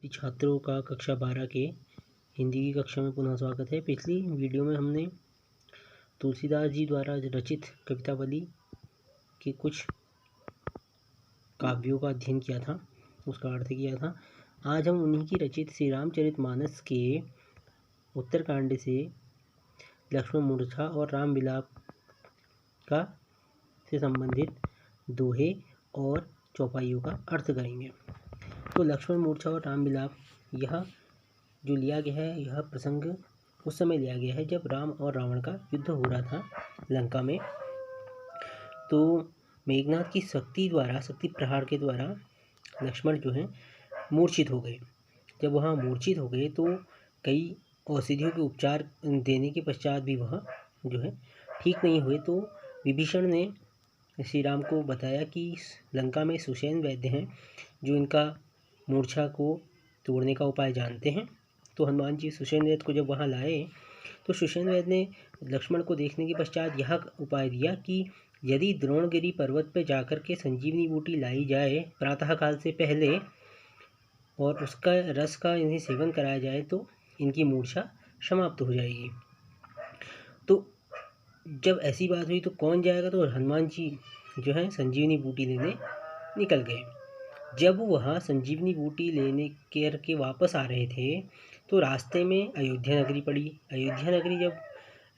छात्रों का कक्षा 12 के हिंदी की कक्षा में पुनः स्वागत है। पिछली वीडियो में हमने तुलसीदास जी द्वारा रचित कवितावली के कुछ काव्यों का अध्ययन किया था, उसका अर्थ किया था। आज हम उन्हीं की रचित श्री रामचरितमानस के उत्तरकांड से लक्ष्मण मूर्छा और राम विलाप का से संबंधित दोहे और चौपाइयों का अर्थ करेंगे। तो लक्ष्मण मूर्छा और राम विलाप, यह जो लिया गया है, यह प्रसंग उस समय लिया गया है जब राम और रावण का युद्ध हो रहा था लंका में। तो मेघनाथ की शक्ति प्रहार के द्वारा लक्ष्मण जो है मूर्छित हो गए। जब वहाँ मूर्छित हो गए तो कई औषधियों के उपचार देने के पश्चात भी वह जो है ठीक नहीं हुए। तो विभीषण ने श्री राम को बताया कि लंका में सुषेण वैद्य हैं जो इनका मूर्छा को तोड़ने का उपाय जानते हैं। तो हनुमान जी सुषेण वैद्य को जब वहाँ लाए तो सुषेण वैद्य ने लक्ष्मण को देखने के पश्चात यह उपाय दिया कि यदि द्रोणगिरी पर्वत पर जाकर के संजीवनी बूटी लाई जाए प्रातःकाल से पहले और उसका रस का इन्हें सेवन कराया जाए तो इनकी मूर्छा समाप्त हो जाएगी। तो जब ऐसी बात हुई तो कौन जाएगा, तो हनुमान जी जो है संजीवनी बूटी लेने निकल गए। जब वह संजीवनी बूटी लेने के वापस आ रहे थे तो रास्ते में अयोध्या नगरी पड़ी। अयोध्या नगरी जब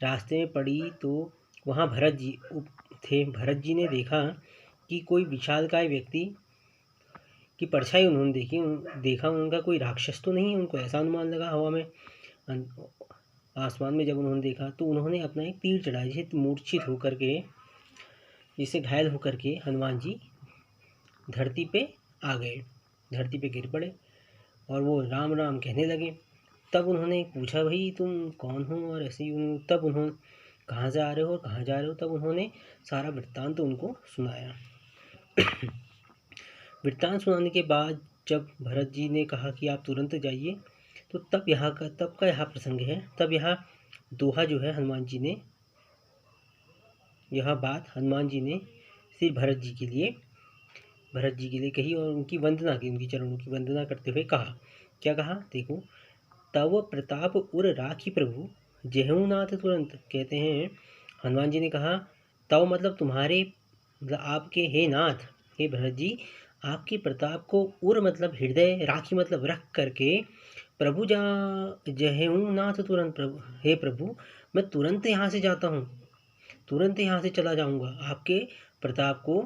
रास्ते में पड़ी तो वहाँ भरत जी थे। भरत जी ने देखा कि कोई विशालकाय व्यक्ति की परछाई उन्होंने देखा उनका कोई राक्षस तो नहीं है। उनको ऐसा अनुमान लगा हवा में आसमान में जब उन्होंने देखा तो उन्होंने अपना एक तीर चढ़ाया, जिसे मूर्छित होकर के, जिससे घायल होकर के हनुमान जी धरती पे आ गए, धरती पे गिर पड़े और वो राम राम कहने लगे। तब उन्होंने पूछा, भाई तुम कौन हो और ऐसे ही। तब उन्होंने कहाँ से आ रहे हो और कहाँ जा रहे हो, तब उन्होंने सारा वृत्तांत उनको सुनाया। वृत्तांत सुनाने के बाद जब भरत जी ने कहा कि आप तुरंत जाइए, तो तब का यहाँ प्रसंग है। तब यहाँ दोहा जो है हनुमान जी ने, यह बात हनुमान जी ने श्री भरत जी के लिए कही और उनकी वंदना की, उनकी चरणों की वंदना करते हुए कहा। क्या कहा देखो, तव प्रताप उर राखी प्रभु जेहू नाथ तुरंत। कहते हैं हनुमान जी ने कहा, तव मतलब तुम्हारे, मतलब आपके, हे नाथ, हे भरत जी, आपके प्रताप को उर मतलब हृदय, राखी मतलब रख करके, प्रभु जा जहेऊ नाथ तुरंत, प्रभु हे प्रभु मैं तुरंत यहाँ से जाता हूँ, तुरंत यहाँ से चला जाऊँगा। आपके प्रताप को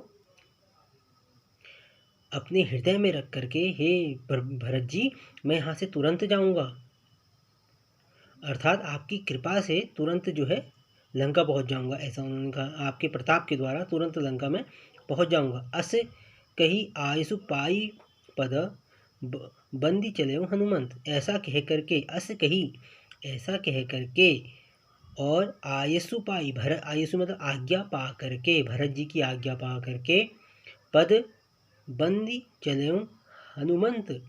अपने हृदय में रख करके, हे भरत जी मैं यहाँ से तुरंत जाऊँगा, अर्थात आपकी कृपा से तुरंत जो है लंका पहुँच जाऊँगा, ऐसा उन्होंने कहा। आपके प्रताप के द्वारा तुरंत लंका में पहुँच जाऊँगा। अस कही आयसु पाई पद बंदी चले हनुमंत। ऐसा कह करके, अस कही ऐसा कह करके, और आयसु पाई, भरत, आयसु मतलब आज्ञा पा करके, भरत जी की आज्ञा पा करके, पद बंदी चले हनुमंत,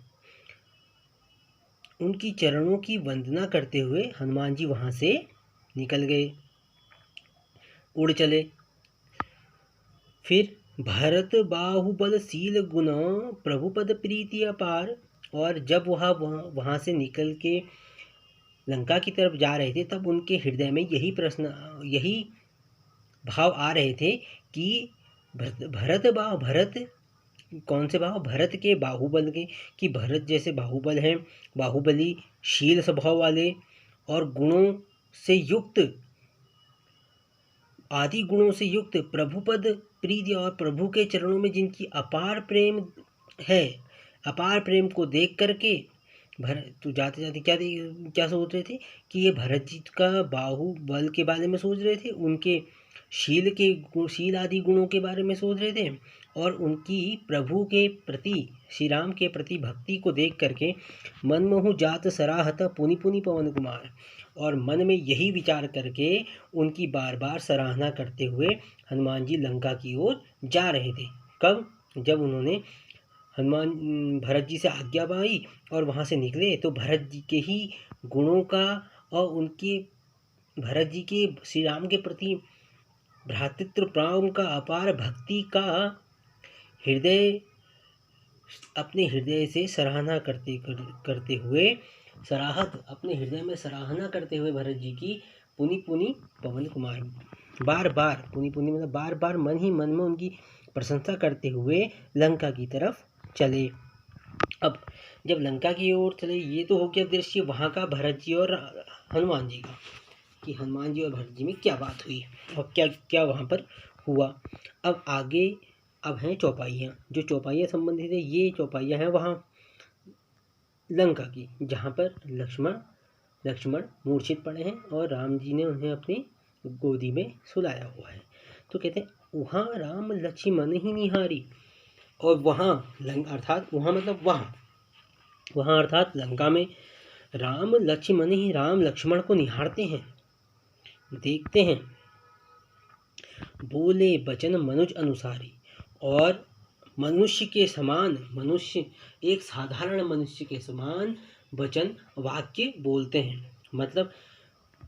उनकी चरणों की वंदना करते हुए हनुमान जी वहाँ से निकल गए, उड़ चले। फिर भरत बाहुबलशील गुण प्रभुपद प्रीति अपार। और जब वहाँ से निकल के लंका की तरफ जा रहे थे तब उनके हृदय में यही भाव आ रहे थे कि भरत कौन से भाव, भरत के बाहुबल के, कि भरत जैसे बाहुबल हैं, बाहुबली, शील स्वभाव वाले और गुणों से युक्त, आदि गुणों से युक्त, प्रभुपद प्रीति और प्रभु के चरणों में जिनकी अपार प्रेम है, अपार प्रेम को देख करके भरत, तो जाते जाते क्या सोच रहे थे कि ये भरत जी का बाहुबल के बारे में सोच रहे थे, उनके शील आदि गुणों के बारे में सोच रहे थे और उनकी प्रभु के प्रति, श्री राम के प्रति भक्ति को देख करके मनमोहु जात सराहत पुनि पुनि पवन कुमार, और मन में यही विचार करके उनकी बार बार सराहना करते हुए हनुमान जी लंका की ओर जा रहे थे। कब, जब उन्होंने भरत जी से आज्ञा पाई और वहाँ से निकले तो भरत जी के ही गुणों का और उनके, भरत जी के श्री राम के प्रति भ्रातृत्व प्रेम का, अपार भक्ति का हृदय अपने हृदय से सराहना करते हुए अपने हृदय में सराहना करते हुए भरत जी की पुनि पुनि पवन कुमार, बार बार पुनि पुनि मतलब बार बार मन ही मन में उनकी प्रशंसा करते हुए लंका की तरफ चले। अब जब लंका की ओर चले, ये तो हो गया दृश्य वहाँ का भरत जी और हनुमान जी का, कि हनुमान जी और भरत जी में क्या बात हुई और क्या क्या वहाँ पर हुआ। अब आगे अब हैं चौपाइयाँ, जो चौपाइयाँ संबंधित है, ये चौपाइयाँ हैं वहाँ लंका की, जहाँ पर लक्ष्मण मूर्छित पड़े हैं और राम जी ने उन्हें अपनी गोदी में सुलाया हुआ है। तो कहते हैं वहाँ राम लक्ष्मण ही निहारी, और वहाँ अर्थात वहाँ मतलब वहाँ अर्थात लंका में राम लक्ष्मण को निहारते हैं, देखते हैं। बोले बचन मनुज अनुसारी, और मनुष्य के समान, मनुष्य एक साधारण मनुष्य के समान वचन वाक्य बोलते हैं। मतलब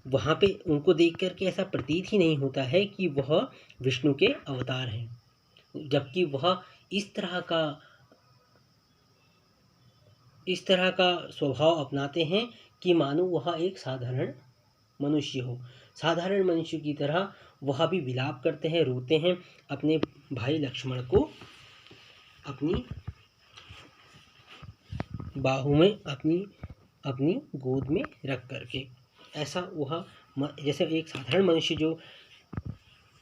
वहाँ पे उनको देख करके ऐसा प्रतीत ही नहीं होता है कि वह विष्णु के अवतार हैं, जबकि वह इस तरह का स्वभाव अपनाते हैं कि मानो वह एक साधारण मनुष्य हो। साधारण मनुष्य की तरह वह भी विलाप करते हैं, रोते हैं अपने भाई लक्ष्मण को अपनी बाहू में, अपनी गोद में रख करके। ऐसा वह जैसे एक साधारण मनुष्य जो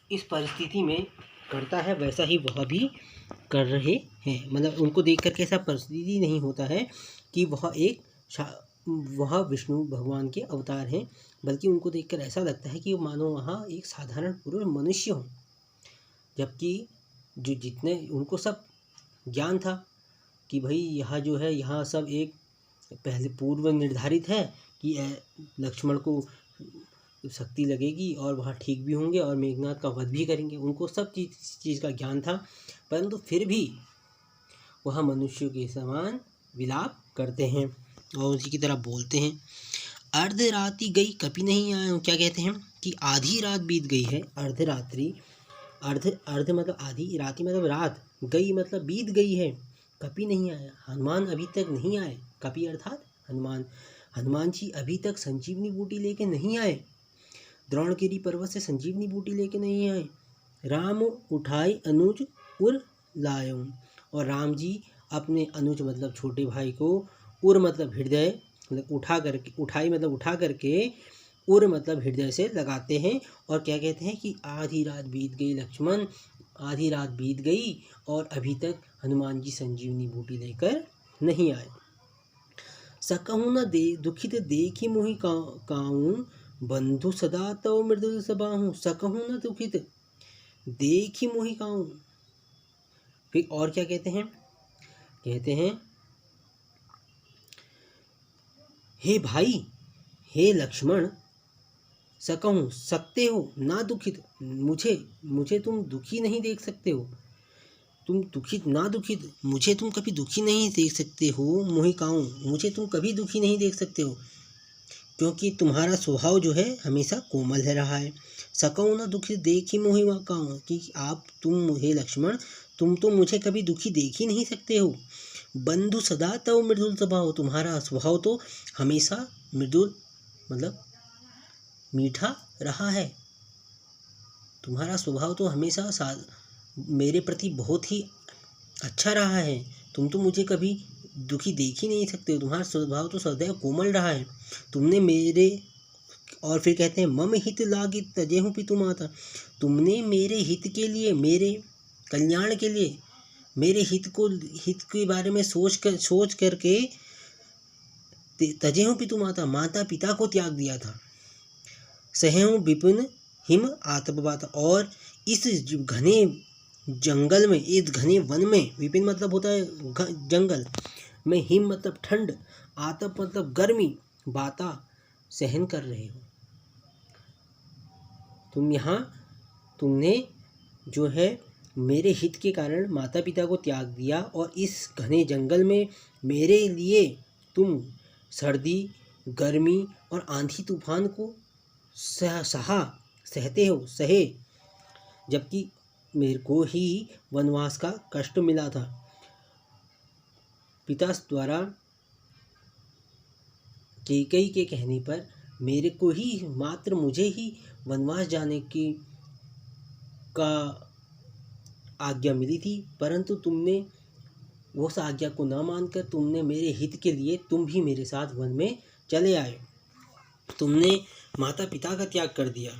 इस परिस्थिति में करता है, वैसा ही वह भी कर रहे हैं। मतलब उनको देख करके ऐसा परिस्थिति नहीं होता है कि वह विष्णु भगवान के अवतार हैं, बल्कि उनको देखकर ऐसा लगता है कि मानो वहाँ एक साधारण पुरुष मनुष्य हो। जबकि जो जितने उनको सब ज्ञान था कि भाई यहाँ जो है, यहाँ सब एक पहले पूर्व निर्धारित है कि लक्ष्मण को शक्ति लगेगी और वहाँ ठीक भी होंगे और मेघनाथ का वध भी करेंगे। उनको सब चीज़ का ज्ञान था, परंतु फिर भी वह मनुष्यों के समान विलाप करते हैं और उसी की तरह बोलते हैं। अर्ध रात्रि गई कभी नहीं आए। क्या कहते हैं कि आधी रात बीत गई है। अर्धरात्रि, अर्ध मतलब आधी, रात्रि मतलब रात, गई मतलब बीत गई है, कभी नहीं आया, हनुमान अभी तक नहीं आए। कभी अर्थात हनुमान जी अभी तक संजीवनी बूटी लेके नहीं आए, द्रोणगिरी पर्वत से संजीवनी बूटी लेके नहीं आए। राम उठाई अनुज उर लायो, और राम जी अपने अनुज मतलब छोटे भाई को, उर मतलब हृदय, मतलब उठाई मतलब उठा करके, उर मतलब हृदय से लगाते हैं। और क्या कहते हैं कि आधी रात बीत गई लक्ष्मण, आधी रात बीत गई और अभी तक हनुमान जी संजीवनी बूटी लेकर नहीं आए। सकहु न दे दुखित देखी मोहि काऊं, बंधु सदा तव मृदुल सबाहु। सकहु न दुखित देखी मोहि काऊं। फिर और क्या कहते हैं, हे भाई, हे लक्ष्मण, सकहूँ सकते हो, ना दुखित मुझे तुम दुखी नहीं देख सकते हो, तुम दुखित मुझे तुम कभी दुखी नहीं देख सकते हो। मोहि काऊं, मुझे तुम कभी दुखी नहीं देख सकते हो, क्योंकि तुम्हारा स्वभाव जो है हमेशा कोमल है रहा है। सकऊँ न दुखित देखी मोहि काऊं, कि तुम हे लक्ष्मण, तुम तो मुझे कभी दुखी देख ही नहीं सकते हो। बंधु सदा तव मृदुल स्वभाव, तुम्हारा स्वभाव तो हमेशा मृदुल मतलब मीठा रहा है। तुम्हारा स्वभाव तो हमेशा मेरे प्रति बहुत ही अच्छा रहा है। तुम तो मुझे कभी दुखी देख ही नहीं सकते हो, तुम्हारा स्वभाव तो सदैव कोमल रहा है। तुमने मेरे, और फिर कहते हैं मम हित लागी तजेहु पितु माता, तुमने मेरे हित के लिए, मेरे कल्याण के लिए, मेरे हित के बारे में सोच करके तजेहु पितु माता, माता पिता को त्याग दिया था। सहेहु विपिन हिम आतपवात, और इस घने जंगल में, इस घने वन में, विपिन मतलब होता है जंगल में, हिम मतलब ठंड, आतप मतलब गर्मी, बाता सहन कर रहे हो तुम। यहाँ तुमने जो है मेरे हित के कारण माता पिता को त्याग दिया, और इस घने जंगल में मेरे लिए तुम सर्दी, गर्मी और आंधी तूफान को सहे, जबकि मेरे को ही वनवास का कष्ट मिला था। पिता द्वारा कैकेयी के कहने पर मेरे को ही मात्र मुझे ही वनवास जाने की का आज्ञा मिली थी, परंतु तुमने उस आज्ञा को न मानकर तुमने मेरे हित के लिए तुम भी मेरे साथ वन में चले आए। तुमने माता पिता का त्याग कर दिया।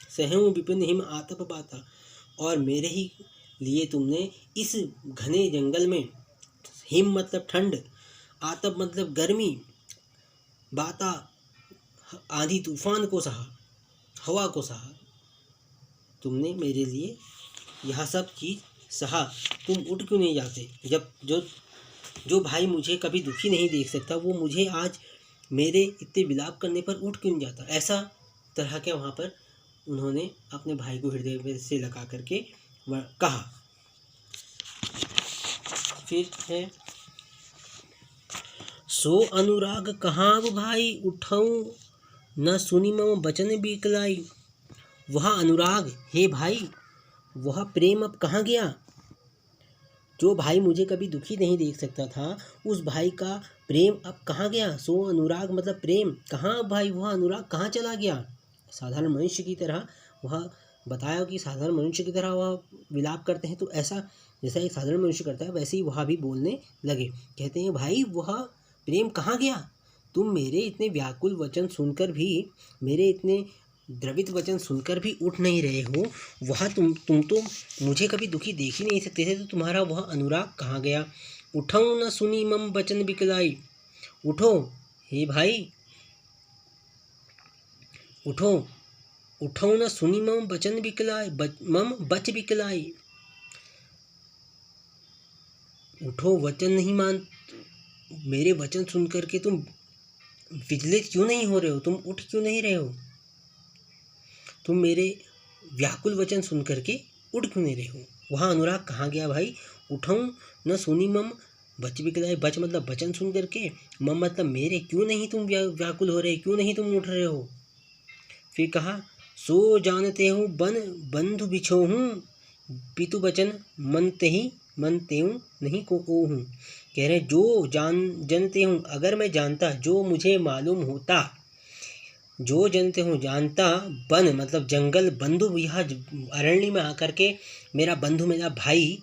सहऊँ विपिन हिम आतप बाता, और मेरे ही लिए तुमने इस घने जंगल में, हिम मतलब ठंड, आतप मतलब गर्मी, बाता आंधी तूफान को सहा, हवा को सहा। तुमने मेरे लिए यह सब चीज़ सहा। तुम उठ क्यों नहीं जाते? जब जो भाई मुझे कभी दुखी नहीं देख सकता, वो मुझे आज मेरे इतने विलाप करने पर उठ क्यों नहीं जाता? ऐसा तरह के वहाँ पर उन्होंने अपने भाई को हृदय से लगा करके कहा। फिर है सो अनुराग कहाँ भाई उठाऊं, न सुनी मम बचन बिकलाई। वह अनुराग, हे भाई, वह प्रेम अब कहाँ गया? जो भाई मुझे कभी दुखी नहीं देख सकता था, उस भाई का प्रेम अब कहाँ गया? सो अनुराग मतलब प्रेम, कहाँ भाई वह अनुराग कहाँ चला गया? साधारण मनुष्य की तरह वह बताया कि साधारण मनुष्य की तरह वह विलाप करते हैं, तो ऐसा जैसा एक साधारण मनुष्य करता है वैसे ही वह भी बोलने लगे। कहते हैं, भाई वह प्रेम कहाँ गया? तुम मेरे इतने व्याकुल वचन सुनकर भी, मेरे इतने द्रवित वचन सुनकर भी उठ नहीं रहे हो। वह तुम तो मुझे कभी दुखी देख ही नहीं सकते थे, तो तुम्हारा वह अनुराग कहाँ गया? उठऊँ न सुनी मम बचन बिकलाई। उठो हे भाई, उठो, उठो न सुनी मम बचन बिकलाई, मम बच बिकलाई। उठो, वचन नहीं मान, मेरे वचन सुन करके तुम विचलित क्यों नहीं हो रहे हो? तुम उठ क्यों नहीं रहे हो? तुम मेरे व्याकुल वचन सुन करके उठ क्यों नहीं रहे हो? वहाँ अनुराग कहाँ गया भाई? उठाऊँ न सुनी मम बच बिकलाई। बच मतलब वचन सुन करके, मम मतलब मेरे, क्यों नहीं तुम व्याकुल हो रहे, क्यों नहीं तुम उठ रहे हो? फिर कहा, सो जानते हूँ बन बंधु बिछो हूँ, पितु बचन मन तेऊँ नहीं को ओ हूँ। कह रहे जो जानते हूँ, अगर मैं जानता, जो मुझे मालूम होता, जो जानते हूँ जानता, बन मतलब जंगल, बंधु यह अरण्य में आकर के मेरा बंधु, मेरा भाई,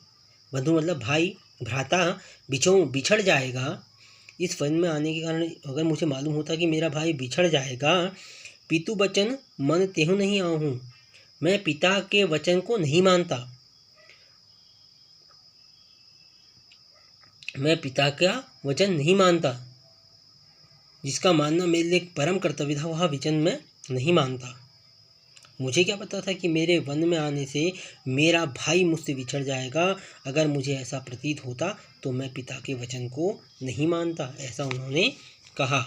बंधु मतलब भाई, भ्राता, बिछड़ जाएगा। इस वन में आने के कारण अगर मुझे मालूम होता कि मेरा भाई बिछड़ जाएगा, पितु बचन मन तेहु नहीं आहूँ, मैं पिता के वचन को नहीं मानता, मैं पिता का वचन नहीं मानता, जिसका मानना मेरे लिए परम कर्तव्य था, वह वचन मैं नहीं मानता। मुझे क्या पता था कि मेरे वन में आने से मेरा भाई मुझसे बिछड़ जाएगा। अगर मुझे ऐसा प्रतीत होता तो मैं पिता के वचन को नहीं मानता, ऐसा उन्होंने कहा।